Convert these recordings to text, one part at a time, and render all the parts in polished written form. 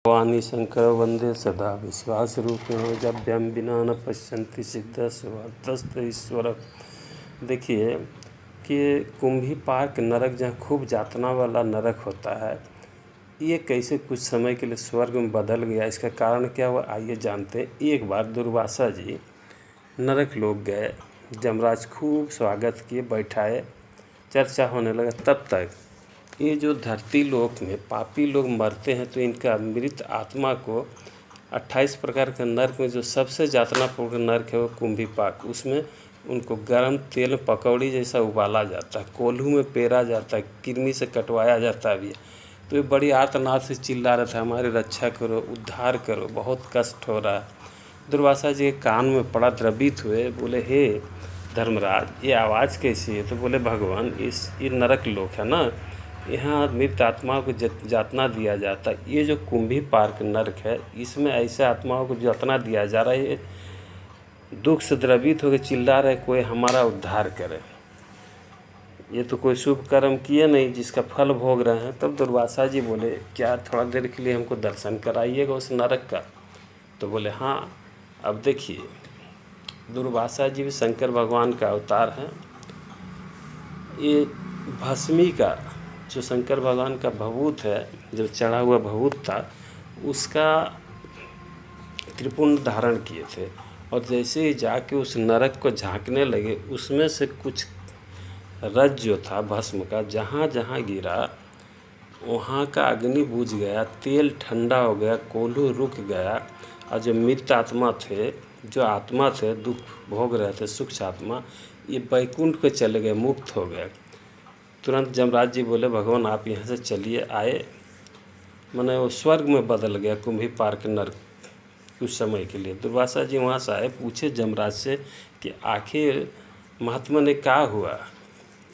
भवानी शंकर वंदे सदा विश्वासरूपिणो जभ्यं विना न पश्यन्ति सिद्धस्वात्तस्त ईश्वर। देखिए कि कुंभी पार्क नरक, जहाँ खूब यातना वाला नरक होता है, ये कैसे कुछ समय के लिए स्वर्ग में बदल गया। इसका कारण क्या हुआ, आइए जानते हैं। एक बार दुर्वासा जी नरक लोग गए, जमराज खूब स्वागत किए, बैठाए, चर्चा होने लगा। तब तक ये जो धरती लोक में पापी लोग मरते हैं तो इनका मृत आत्मा को 28 प्रकार के नर्क में जो सबसे यातनापूर्ण नर्क है वो कुंभी पाक, उसमें उनको गर्म तेल में पकौड़ी जैसा उबाला जाता है, कोल्हू में पेरा जाता है, कृमि से कटवाया जाता है भी। तो ये बड़ी आर्तनाद से चिल्ला रहा था, हमारी रक्षा करो, उद्धार करो, बहुत कष्ट हो रहा है। दुर्वासा जी के कान में पड़ा, द्रवित हुए, बोले हे धर्मराज, ये आवाज़ कैसी है? तो बोले भगवान, ये नरक लोक है ना, यहाँ मृत आत्माओं को यातना दिया जाता है। ये जो कुंभी पार्क नरक है, इसमें ऐसे आत्माओं को यातना दिया जा रहा है, ये दुख से द्रवित होकर चिल्ला रहे कोई हमारा उद्धार करे। ये तो कोई शुभ कर्म किए नहीं जिसका फल भोग रहे हैं। तब दुर्वासा जी बोले, क्या थोड़ा देर के लिए हमको दर्शन कराइएगा उस नरक का? तो बोले हाँ। अब देखिए, दुर्वासा जी भी शंकर भगवान का अवतार हैं। ये भस्मी का जो शंकर भगवान का भभूत है, जो चढ़ा हुआ भभूत था, उसका त्रिपुंड धारण किए थे। और जैसे ही जाके उस नरक को झांकने लगे, उसमें से कुछ रज जो था भस्म का, जहाँ जहाँ गिरा वहाँ का अग्नि बुझ गया, तेल ठंडा हो गया, कोल्हू रुक गया। और जो मृत आत्मा थे, जो आत्मा थे दुख भोग रहे थे, सूक्ष्म आत्मा, ये बैकुंठ पे चले गए, मुक्त हो गए। तुरंत जमराज जी बोले भगवान आप यहाँ से चलिए। आए, मैंने वो स्वर्ग में बदल गया कुंभी पार्क नरक कुछ समय के लिए। दुर्वासा जी वहाँ से आए, पूछे जमराज से कि आखिर महात्मा ने क्या हुआ,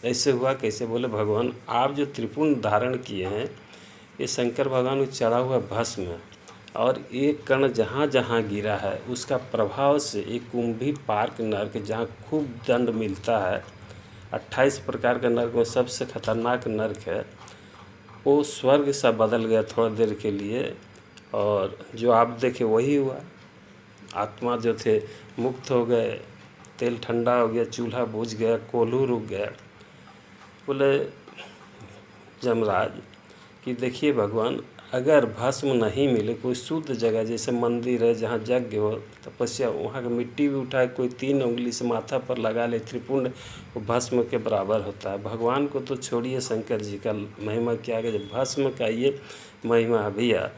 ऐसे हुआ कैसे? बोले भगवान आप जो त्रिपुंड धारण किए हैं, ये शंकर भगवान को चढ़ा हुआ भस्म है, और एक कण जहाँ जहाँ गिरा है उसका प्रभाव से एक कुंभी पार्क नरक, जहाँ खूब दंड मिलता है, 28 प्रकार का नरक में सबसे खतरनाक नरक है, वो स्वर्ग सा बदल गया थोड़ा देर के लिए। और जो आप देखे वही हुआ, आत्मा जो थे मुक्त हो गए, तेल ठंडा हो गया, चूल्हा बुझ गया, कोल्हू रुक गया। बोले जमराज कि देखिए भगवान, अगर भस्म नहीं मिले, कोई शुद्ध जगह जैसे मंदिर है जहाँ यज्ञ हो, तपस्या, वहाँ की मिट्टी भी उठाए कोई 3 उंगली से माथा पर लगा ले, त्रिपुंड वो भस्म के बराबर होता है। भगवान को तो छोड़िए, शंकर जी का महिमा क्या है, भस्म का ये महिमा है भैया।